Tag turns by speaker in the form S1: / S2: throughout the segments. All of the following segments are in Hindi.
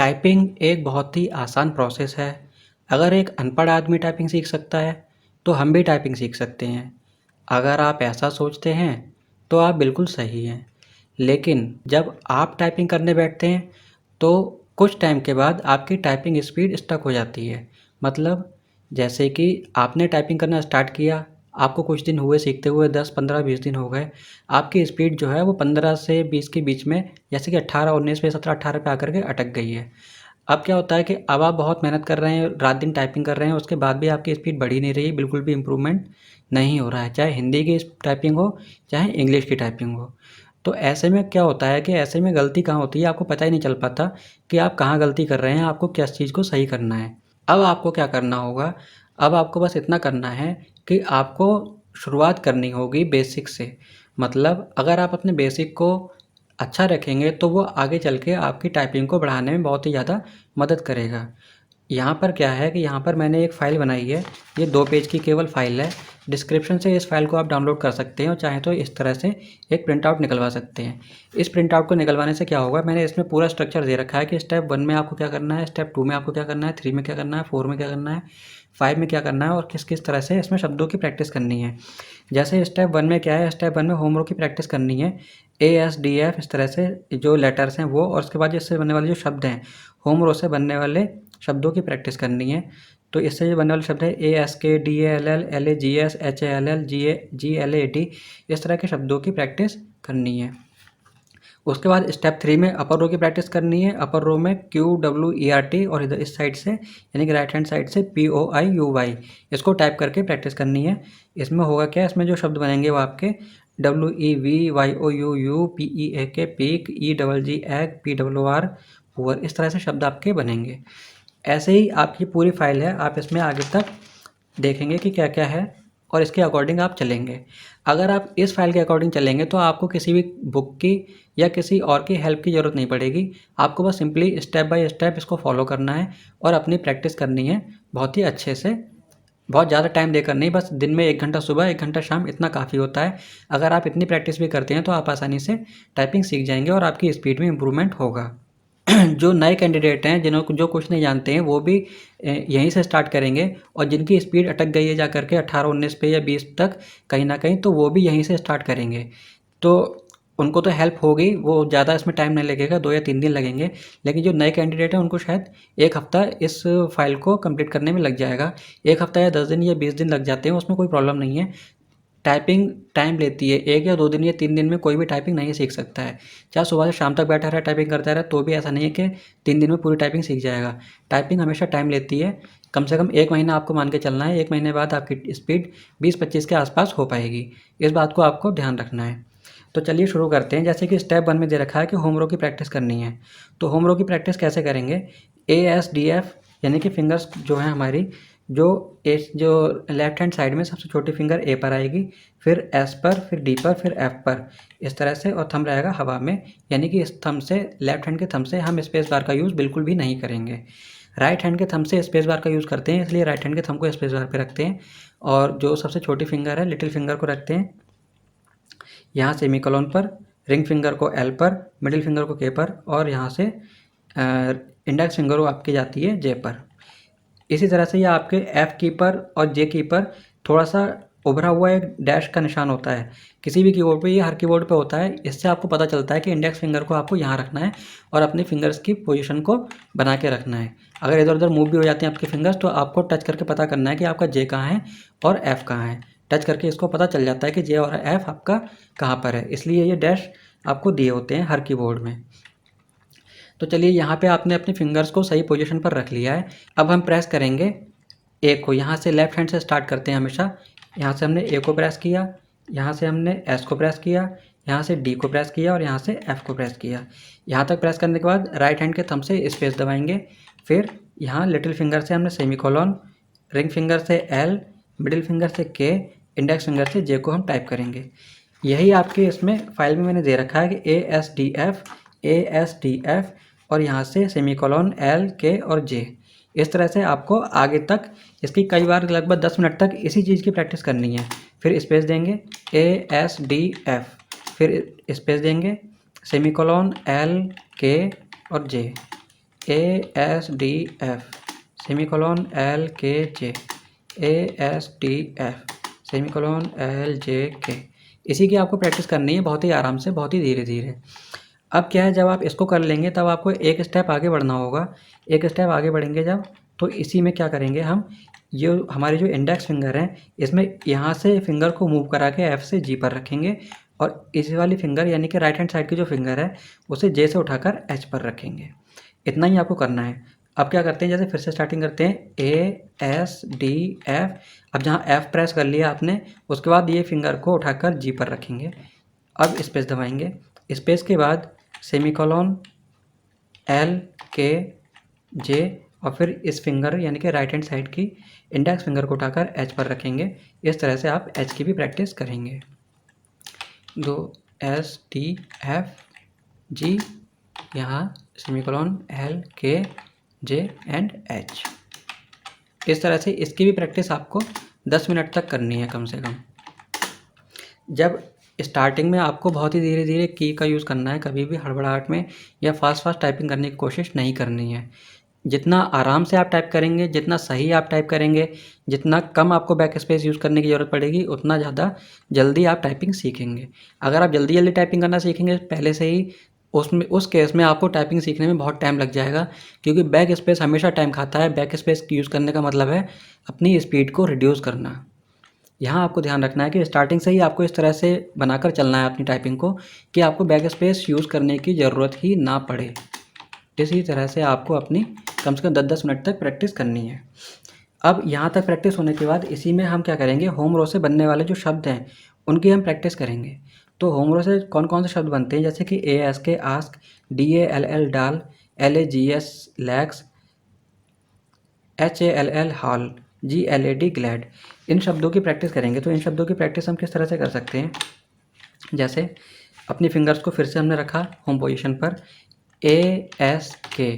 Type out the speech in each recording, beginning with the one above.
S1: टाइपिंग एक बहुत ही आसान प्रोसेस है। अगर एक अनपढ़ आदमी टाइपिंग सीख सकता है, तो हम भी टाइपिंग सीख सकते हैं। अगर आप ऐसा सोचते हैं, तो आप बिल्कुल सही हैं। लेकिन जब आप टाइपिंग करने बैठते हैं, तो कुछ टाइम के बाद आपकी टाइपिंग स्पीड स्टक हो जाती है। मतलब जैसे कि आपने टाइपिंग करना स्टार्ट किया, आपको कुछ दिन हुए सीखते हुए 10, 15, 20 दिन हो गए। आपकी स्पीड जो है वो 15 से 20 के बीच में, जैसे कि 18, 19 पे, 17, 18 पे आकर के अटक गई है। अब क्या होता है कि अब आप बहुत मेहनत कर रहे हैं, रात दिन टाइपिंग कर रहे हैं, उसके बाद भी आपकी स्पीड बढ़ ही नहीं रही, बिल्कुल भी इम्प्रूवमेंट नहीं हो रहा है, चाहे हिंदी की टाइपिंग हो, चाहे इंग्लिश की टाइपिंग हो। तो ऐसे में क्या होता है कि ऐसे में गलती कहाँ होती है, आपको पता ही नहीं चल पाता कि आप कहाँ गलती कर रहे हैं, आपको किस चीज़ को सही करना है। अब आपको क्या करना होगा, अब आपको बस इतना करना है कि आपको शुरुआत करनी होगी बेसिक से। मतलब अगर आप अपने बेसिक को अच्छा रखेंगे, तो वो आगे चल के आपकी टाइपिंग को बढ़ाने में बहुत ही ज़्यादा मदद करेगा। यहाँ पर क्या है कि यहाँ पर मैंने एक फ़ाइल बनाई है, ये 2 पेज की केवल फ़ाइल है। डिस्क्रिप्शन से इस फ़ाइल को आप डाउनलोड कर सकते हैं और चाहें तो इस तरह से एक प्रिंट आउट निकलवा सकते हैं। इस प्रिंट आउट को निकलवाने से क्या होगा, मैंने इसमें पूरा स्ट्रक्चर दे रखा है कि स्टेप 1 में आपको क्या करना है, स्टेप 2 में आपको क्या करना है, 3 में क्या करना है, 4 में क्या करना है, 5 में क्या करना है और किस-किस तरह से इसमें शब्दों की प्रैक्टिस करनी है। जैसे स्टेप 1 में क्या है, स्टेप 1 में होमवर्क की प्रैक्टिस करनी है। ASDF इस तरह से जो लेटर्स हैं वो, और उसके बाद इससे बनने वाले जो शब्द हैं, होमवर्क से बनने वाले शब्दों की प्रैक्टिस करनी है। तो इससे जो बनने वाले शब्द है ASKDALL LAGS HALL GLAD, इस तरह के शब्दों की प्रैक्टिस करनी है। उसके बाद स्टेप 3 में अपर रो की प्रैक्टिस करनी है। अपर रो में QWERT और इधर इस साइड से, यानी कि राइट हैंड साइड से POIUY, इसको टाइप करके प्रैक्टिस करनी है। इसमें होगा क्या, इसमें जो शब्द बनेंगे वो आपके WEVYOUU PEAK peak, EGG egg, PWR poor, इस तरह से शब्द आपके बनेंगे। ऐसे ही आपकी पूरी फाइल है, आप इसमें आगे तक देखेंगे कि क्या क्या है और इसके अकॉर्डिंग आप चलेंगे। अगर आप इस फाइल के अकॉर्डिंग चलेंगे, तो आपको किसी भी बुक की या किसी और की हेल्प की ज़रूरत नहीं पड़ेगी। आपको बस सिंपली स्टेप बाय स्टेप इसको फॉलो करना है और अपनी प्रैक्टिस करनी है बहुत ही अच्छे से। बहुत ज़्यादा टाइम देकर नहीं, बस दिन में 1 घंटा सुबह, 1 घंटा शाम, इतना काफ़ी होता है। अगर आप इतनी प्रैक्टिस भी करते हैं, तो आप आसानी से टाइपिंग सीख जाएंगे और आपकी स्पीड में इम्प्रूवमेंट होगा। जो नए कैंडिडेट हैं, जो कुछ नहीं जानते हैं, वो भी यहीं से स्टार्ट करेंगे, और जिनकी स्पीड अटक गई है जा करके 18-19 पे या 20 तक कहीं ना कहीं, तो वो भी यहीं से स्टार्ट करेंगे। तो उनको तो हेल्प होगी, वो ज़्यादा इसमें टाइम नहीं लगेगा, 2 या 3 दिन लगेंगे। लेकिन जो नए कैंडिडेट हैं, उनको शायद 1 हफ्ता इस फाइल को कंप्लीट करने में लग जाएगा। 1 हफ्ता या 10 दिन या 20 दिन लग जाते हैं, उसमें कोई प्रॉब्लम नहीं है। टाइपिंग टाइम लेती है, 1 या 2 दिन या 3 दिन में कोई भी टाइपिंग नहीं सीख सकता है। चाहे सुबह से शाम तक बैठा रहे टाइपिंग करता रहे, तो भी ऐसा नहीं है कि 3 दिन में पूरी टाइपिंग सीख जाएगा। टाइपिंग हमेशा टाइम लेती है। कम से कम 1 महीना आपको मान के चलना है, 1 महीने बाद आपकी स्पीड 20-25 के आसपास हो पाएगी। इस बात को आपको ध्यान रखना है। तो चलिए शुरू करते हैं। जैसे कि स्टेप 1 में दे रखा है कि होम रो की प्रैक्टिस करनी है। तो होम रो की प्रैक्टिस कैसे करेंगे, ASDF, यानी कि फिंगर्स जो है हमारी, जो लेफ्ट हैंड साइड में सबसे छोटी फिंगर A पर आएगी, फिर S पर, फिर D पर, फिर F पर, इस तरह से, और थंब रहेगा हवा में। यानी कि इस थंब से, लेफ्ट हैंड के थंब से हम स्पेस बार का यूज़ बिल्कुल भी नहीं करेंगे। राइट हैंड के थंब से स्पेस बार का यूज़ करते हैं, इसलिए राइट हैंड के थंब को स्पेस बार पे रखते हैं, और जो सबसे छोटी फिंगर है, लिटिल फिंगर को रखते हैं यहाँ सेमीकोलन पर, रिंग फिंगर को L पर, मिडिल फिंगर को K पर, और यहाँ से इंडेक्स फिंगर को आपकी जाती है J पर। इसी तरह से ये आपके F की पर और J की पर थोड़ा सा उभरा हुआ एक डैश का निशान होता है। किसी भी कीबोर्ड पे, ये हर कीबोर्ड पे होता है। इससे आपको पता चलता है कि इंडेक्स फिंगर को आपको यहाँ रखना है और अपनी फिंगर्स की पोजीशन को बना के रखना है। अगर इधर उधर मूव भी हो जाती हैं आपकी फिंगर्स, तो आपको टच करके पता करना है कि आपका J कहाँ है और F कहाँ है। टच करके इसको पता चल जाता है कि J और F आपका कहाँ पर है, इसलिए ये डैश आपको दिए होते हैं हर कीबोर्ड में। तो चलिए, यहाँ पे आपने अपनी फिंगर्स को सही पोजीशन पर रख लिया है। अब हम प्रेस करेंगे ए को। यहाँ से लेफ्ट हैंड से स्टार्ट करते हैं हमेशा। यहाँ से हमने ए को प्रेस किया, यहाँ से हमने एस को प्रेस किया, यहाँ से डी को प्रेस किया और यहाँ से एफ को प्रेस किया। यहाँ तक प्रेस करने के बाद राइट हैंड के थंब से स्पेस दबाएंगे। फिर यहाँ लिटिल फिंगर से हमने सेमीकोलन, रिंग फिंगर से एल, मिडिल फिंगर से के, इंडेक्स फिंगर से जे को हम टाइप करेंगे। यही आपके इसमें फाइल में मैंने दे रखा है कि ASDF और यहाँ से सेमीकोलन, एल, के और जे। इस तरह से आपको आगे तक इसकी कई बार लगभग 10 मिनट तक इसी चीज़ की प्रैक्टिस करनी है। फिर स्पेस देंगे ASDF, फिर स्पेस देंगे सेमीकोलन, एल, के और जे। ASDF semicolon LKJ ASDF semicolon LJK। इसी की आपको प्रैक्टिस करनी है बहुत ही आराम से, बहुत ही धीरे धीरे। अब क्या है, जब आप इसको कर लेंगे तब आपको एक स्टेप आगे बढ़ना होगा। एक स्टेप आगे बढ़ेंगे जब, तो इसी में क्या करेंगे हम, ये हमारे जो इंडेक्स फिंगर हैं इसमें यहाँ से फिंगर को मूव करा के F से G पर रखेंगे और इस वाली फिंगर यानी कि राइट हैंड साइड की जो फिंगर है उसे J से उठाकर H पर रखेंगे। इतना ही आपको करना है। अब क्या करते हैं, जैसे फिर से स्टार्टिंग करते हैं ASDF। अब जहाँ F प्रेस कर लिया आपने, उसके बाद ये फिंगर को उठाकर G पर रखेंगे। अब स्पेस दबाएंगे, स्पेस के बाद सेमीकोलन LKJ और फिर इस फिंगर यानी कि राइट हैंड साइड की इंडेक्स फिंगर को उठाकर H पर रखेंगे। इस तरह से आप H की भी प्रैक्टिस करेंगे। दो SDFG, यहाँ सेमीकोलन LKJ एंड H। इस तरह से इसकी भी प्रैक्टिस आपको 10 मिनट तक करनी है कम से कम। जब स्टार्टिंग में आपको बहुत ही धीरे धीरे की का यूज़ करना है, कभी भी हड़बड़ाहट में या फास्ट टाइपिंग करने की कोशिश नहीं करनी है। जितना आराम से आप टाइप करेंगे, जितना सही आप टाइप करेंगे, जितना कम आपको बैक स्पेस यूज़ करने की ज़रूरत पड़ेगी, उतना ज़्यादा जल्दी आप टाइपिंग सीखेंगे। अगर आप जल्दी जल्दी टाइपिंग करना सीखेंगे पहले से ही, उस केस में आपको टाइपिंग सीखने में बहुत टाइम लग जाएगा, क्योंकि बैक स्पेस हमेशा टाइम खाता है। बैक स्पेस यूज़ करने का मतलब है अपनी स्पीड को रिड्यूस करना। यहाँ आपको ध्यान रखना है कि स्टार्टिंग से ही आपको इस तरह से बनाकर चलना है अपनी टाइपिंग को कि आपको बैक स्पेस यूज़ करने की ज़रूरत ही ना पड़े। इसी तरह से आपको अपनी कम से कम 10-10 मिनट तक प्रैक्टिस करनी है। अब यहाँ तक प्रैक्टिस होने के बाद इसी में हम क्या करेंगे, होम रो से बनने वाले जो शब्द हैं उनकी हम प्रैक्टिस करेंगे। तो होम रो से कौन कौन से शब्द बनते हैं, जैसे कि ASK आस्क, DALL डाल, LAGS lags, HALL hall, GLAD glad. इन शब्दों की प्रैक्टिस करेंगे। तो इन शब्दों की प्रैक्टिस हम किस तरह से कर सकते हैं, जैसे अपनी फिंगर्स को फिर से हमने रखा होम पोजीशन पर, ASK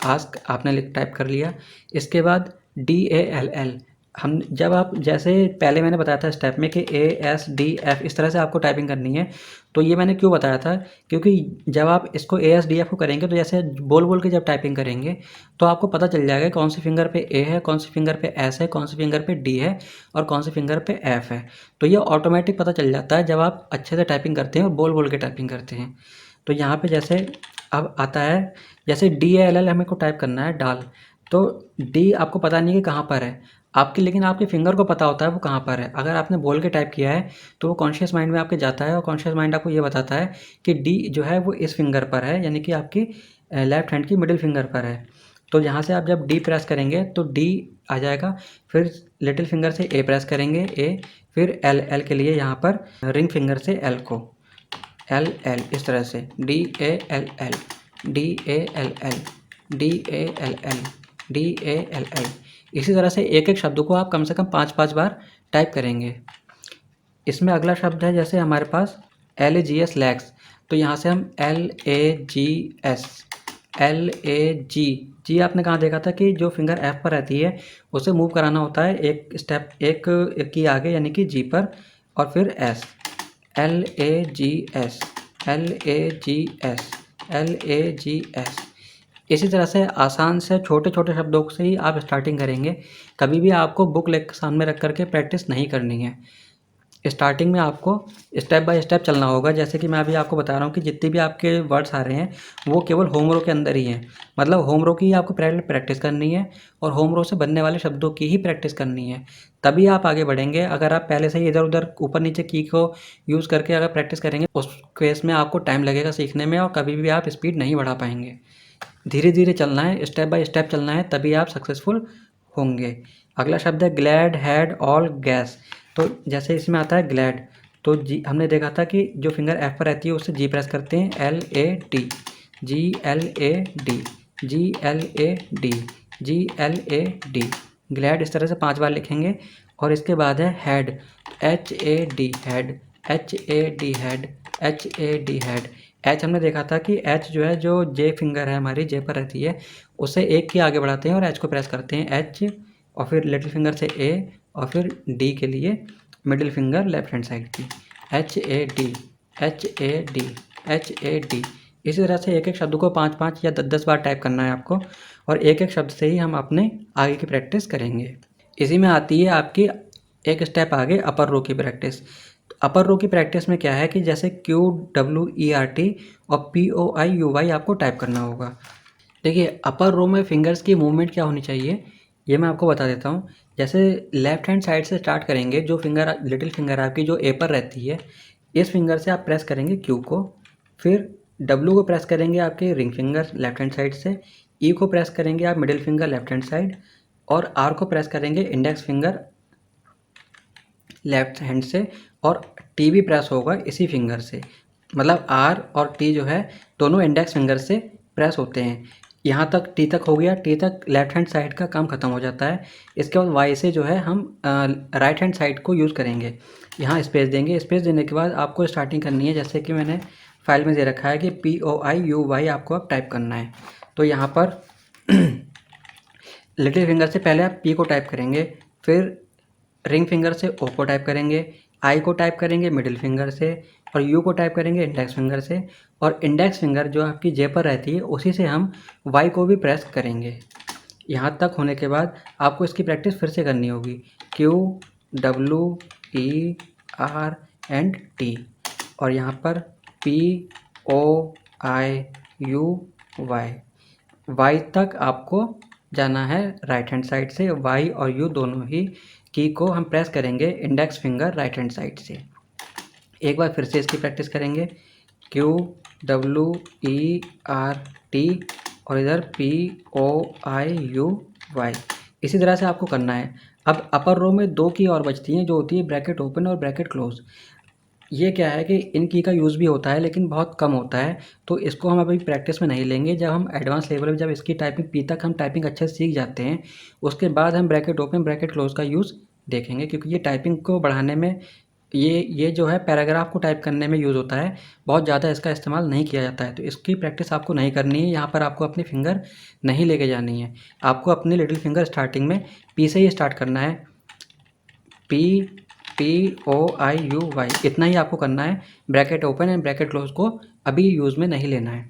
S1: आस्क आपने टाइप कर लिया। इसके बाद DALL, हम जब आप जैसे पहले मैंने बताया था स्टेप में कि ASDF इस तरह से आपको टाइपिंग करनी है। तो ये मैंने क्यों बताया था, क्योंकि जब आप इसको ASDF को करेंगे तो जैसे बोल बोल के जब टाइपिंग करेंगे तो आपको पता चल जाएगा कौन सी फिंगर पे A है, कौन सी फिंगर पे S है, कौन सी फिंगर पे D है और कौन सी फिंगर पे F है। तो ये ऑटोमेटिक पता चल जाता है जब आप अच्छे से टाइपिंग करते हैं और बोल बोल के टाइपिंग करते हैं। तो यहाँ पे जैसे अब आता है, जैसे DALL हमें को टाइप करना है डाल, तो D आपको पता नहीं कि कहाँ पर है आपकी, लेकिन आपके फिंगर को पता होता है वो कहाँ पर है। अगर आपने बोल के टाइप किया है तो वो कॉन्शियस माइंड में आपके जाता है और कॉन्शियस माइंड आपको ये बताता है कि D जो है वो इस फिंगर पर है, यानी कि आपकी लेफ्ट हैंड की मिडिल फिंगर पर है। तो यहाँ से आप जब D प्रेस करेंगे तो D आ जाएगा, फिर लिटिल फिंगर से A प्रेस करेंगे A, फिर L के लिए यहाँ पर रिंग फिंगर से L को LL, इस तरह से DALL DALL DALL DALL। इसी तरह से एक एक शब्द को आप कम से कम 5-5 बार टाइप करेंगे। इसमें अगला शब्द है जैसे हमारे पास LAGS लैग्स, तो यहाँ से हम LAG जी आपने कहाँ देखा था कि जो फिंगर F पर रहती है उसे मूव कराना होता है एक स्टेप एक की आगे, यानी कि G पर और फिर S, LAGS LAGS LAGS। इसी तरह से आसान से छोटे छोटे शब्दों से ही आप स्टार्टिंग करेंगे। कभी भी आपको बुक लेकर सामने रख करके प्रैक्टिस नहीं करनी है। स्टार्टिंग में आपको स्टेप बाय स्टेप चलना होगा। जैसे कि मैं अभी आपको बता रहा हूँ कि जितने भी आपके वर्ड्स आ रहे हैं वो केवल होम रो के अंदर ही हैं, मतलब होम रो की ही आपको प्रैक्टिस करनी है और होम रो से बनने वाले शब्दों की ही प्रैक्टिस करनी है, तभी आप आगे बढ़ेंगे। अगर आप पहले से ही इधर उधर ऊपर नीचे की को यूज़ करके अगर प्रैक्टिस करेंगे उस केस में आपको टाइम लगेगा सीखने में और कभी भी आप स्पीड नहीं बढ़ा पाएंगे। धीरे धीरे चलना है, स्टेप बाय स्टेप चलना है, तभी आप सक्सेसफुल होंगे। अगला शब्द है ग्लैड हैड ऑल गैस। तो जैसे इसमें आता है ग्लैड, तो जी हमने देखा था कि जो फिंगर F पर रहती है उससे G प्रेस करते हैं, LAD GLAD GLAD GLAD glad. इस तरह से 5 बार लिखेंगे। और इसके बाद है had, HAD had HAD had HAD had. H हमने देखा था कि H जो है जो J फिंगर है हमारी J पर रहती है उसे एक की आगे बढ़ाते हैं और H को प्रेस करते हैं H, और फिर लिटिल फिंगर से A और फिर D के लिए middle finger left hand side की HAD HAD HAD। इसी तरह से एक एक शब्द को 5-5 या 10-10 बार टाइप करना है आपको, और एक एक शब्द से ही हम अपने आगे की प्रैक्टिस करेंगे। इसी में आती है आपकी एक स्टेप आगे अपर रो की प्रैक्टिस। अपर रो की प्रैक्टिस में क्या है कि जैसे QWERT और POIUY आपको टाइप करना होगा। देखिए अपर रो में फिंगर्स की मूवमेंट क्या होनी चाहिए ये मैं आपको बता देता हूँ। जैसे लेफ्ट हैंड साइड से स्टार्ट करेंगे, जो फिंगर लिटिल फिंगर आपकी जो ए पर रहती है, इस फिंगर से आप प्रेस करेंगे Q को, फिर W को प्रेस करेंगे आपके ring finger left hand side से, E को प्रेस करेंगे आप middle finger left hand side, और R को प्रेस करेंगे इंडेक्स फिंगर लेफ्ट हैंड से, और T भी प्रेस होगा इसी फिंगर से। मतलब R और T जो है दोनों इंडेक्स फिंगर से प्रेस होते हैं। यहाँ तक T तक हो गया, T तक लेफ्ट हैंड साइड का काम ख़त्म हो जाता है। इसके बाद Y से जो है हम राइट हैंड साइड को यूज़ करेंगे। यहाँ स्पेस देंगे, स्पेस देने के बाद आपको स्टार्टिंग करनी है, जैसे कि मैंने फाइल में दे रखा है कि POIUY आपको अब टाइप करना है। तो यहाँ पर लिटिल फिंगर से पहले आप P को टाइप करेंगे, फिर रिंग फिंगर से O को टाइप करेंगे, I को टाइप करेंगे मिडिल फिंगर से, और U को टाइप करेंगे इंडेक्स फिंगर से, और इंडेक्स फिंगर जो आपकी J पर रहती है उसी से हम Y को भी प्रेस करेंगे। यहाँ तक होने के बाद आपको इसकी प्रैक्टिस फिर से करनी होगी, Q W E R and T, और यहाँ पर P O I U Y। Y तक आपको जाना है राइट हैंड साइड से। Y और U दोनों ही की को हम प्रेस करेंगे index finger right hand side से। एक बार फिर से इसकी प्रैक्टिस करेंगे, QWERT और इधर POIUY। इसी तरह से आपको करना है। अब अपर रो में दो की और बचती हैं, जो होती है ब्रैकेट ओपन और ब्रैकेट क्लोज। ये क्या है कि इन की का यूज़ भी होता है लेकिन बहुत कम होता है, तो इसको हम अभी प्रैक्टिस में नहीं लेंगे। जब हम एडवांस लेवल में जब इसकी टाइपिंग पी तक हम टाइपिंग अच्छे से सीख जाते हैं, उसके बाद हम ब्रैकेट ओपन ब्रैकेट क्लोज का यूज़ देखेंगे, क्योंकि ये टाइपिंग को बढ़ाने में ये जो है पैराग्राफ को टाइप करने में यूज़ होता है, बहुत ज़्यादा इसका इस्तेमाल नहीं किया जाता है। तो इसकी प्रैक्टिस आपको नहीं करनी है। यहाँ पर आपको अपनी फिंगर नहीं लेके जानी है, आपको अपनी लिटिल फिंगर स्टार्टिंग में पी से ही स्टार्ट करना है। POIUY इतना ही आपको करना है। Bracket open and bracket close को अभी यूज़ में नहीं लेना है,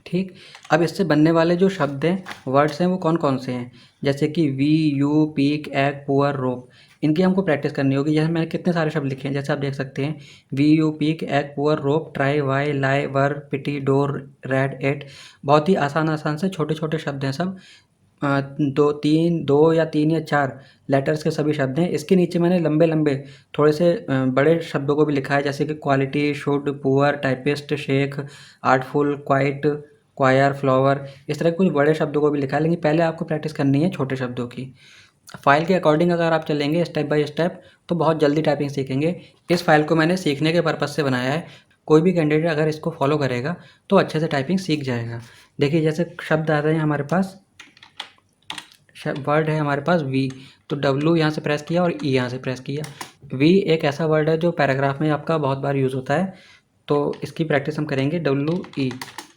S1: ठीक। अब इससे बनने वाले जो शब्द हैं, वर्ड्स हैं, वो कौन कौन से हैं, जैसे कि we you peak egg poor rope, इनकी हमको प्रैक्टिस करनी होगी। जैसे मैंने कितने सारे शब्द लिखे हैं, जैसे आप देख सकते हैं, we you peak egg poor rope, try why lie were pity door red at. बहुत ही आसान आसान से छोटे छोटे शब्द हैं सब। दो या तीन या चार लेटर्स के सभी शब्द हैं। इसके नीचे मैंने लंबे लंबे थोड़े से बड़े शब्दों को भी लिखा है, जैसे कि quality, should, poor, typist, shake, artful, quite, choir, flower, इस तरह के कुछ बड़े शब्दों को भी लिखा है। लेकिन पहले आपको प्रैक्टिस करनी है छोटे शब्दों की। फाइल के अकॉर्डिंग अगर आप चलेंगे स्टेप बाय स्टेप तो बहुत जल्दी टाइपिंग सीखेंगे। इस फाइल को मैंने सीखने के पर्पज़ से बनाया है। कोई भी कैंडिडेट अगर इसको फॉलो करेगा तो अच्छे से टाइपिंग सीख जाएगा। देखिए जैसे शब्द आ रहे हैं हमारे पास, वर्ड है हमारे पास वी, तो W यहाँ से प्रेस किया और E यहाँ से प्रेस किया। वी एक ऐसा वर्ड है जो पैराग्राफ में आपका बहुत बार यूज़ होता है, तो इसकी प्रैक्टिस हम करेंगे। WE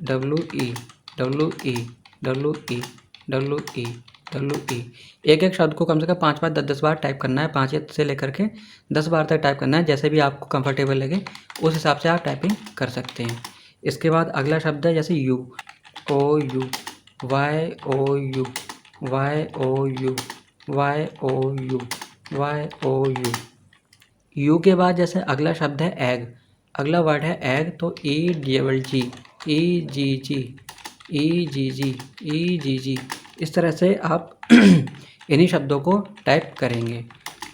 S1: WE WE WE WE WE। एक एक शब्द को कम से कम 5-5 10-10 बार टाइप करना है, 5 से लेकर के 10 बार तक टाइप करना है। जैसे भी आपको कंफर्टेबल लगे उस हिसाब से आप टाइपिंग कर सकते हैं। इसके बाद अगला शब्द है जैसे you, OU YOU YOU YOU YOU। You के बाद जैसे अगला शब्द है एग, अगला वर्ड है एग, तो EGG EGG EGG EGG। इस तरह से आप इन्हीं शब्दों को टाइप करेंगे।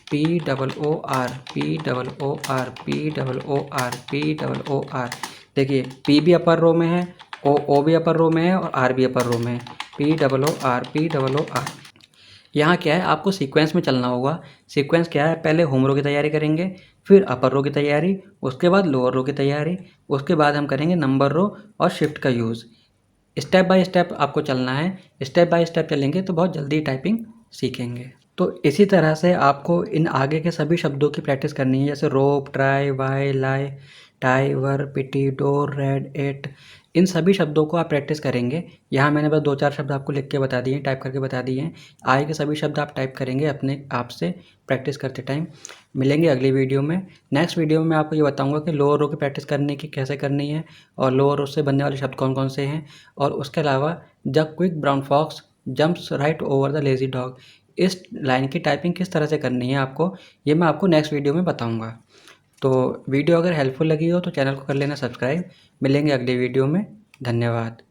S1: POOR POOR POOR POOR। देखिए P भी अपर रो में है, O भी अपर रो में है और R भी अपर रो में है। POOR POOR। यहाँ क्या है, आपको सीक्वेंस में चलना होगा। सीक्वेंस क्या है, पहले होम रो की तैयारी करेंगे, फिर अपर रो की तैयारी, उसके बाद लोअर रो की तैयारी, उसके बाद हम करेंगे नंबर रो और शिफ्ट का यूज़। स्टेप बाय स्टेप आपको चलना है। स्टेप बाय स्टेप चलेंगे तो बहुत जल्दी टाइपिंग सीखेंगे। तो इसी तरह से आपको इन आगे के सभी शब्दों की प्रैक्टिस करनी है, जैसे रोप, try, why, lie, tower, pity, door, red, eight, इन सभी शब्दों को आप प्रैक्टिस करेंगे। यहाँ मैंने बस 2-4 शब्द आपको लिख के बता दिए हैं, टाइप करके बता दिए हैं। आगे के सभी शब्द आप टाइप करेंगे अपने आप से प्रैक्टिस करते टाइम। मिलेंगे अगली वीडियो में। नेक्स्ट वीडियो में मैं आपको ये बताऊँगा कि लोअर रो की प्रैक्टिस करने की कैसे करनी है और लोअर रो से बनने वाले शब्द कौन कौन से हैं, और उसके अलावा the quick brown fox jumps right over the lazy dog, इस लाइन की टाइपिंग किस तरह से करनी है आपको, ये मैं आपको नेक्स्ट वीडियो में बताऊँगा। तो वीडियो अगर हेल्पफुल लगी हो तो चैनल को कर लेना सब्सक्राइब। मिलेंगे अगली वीडियो में। धन्यवाद।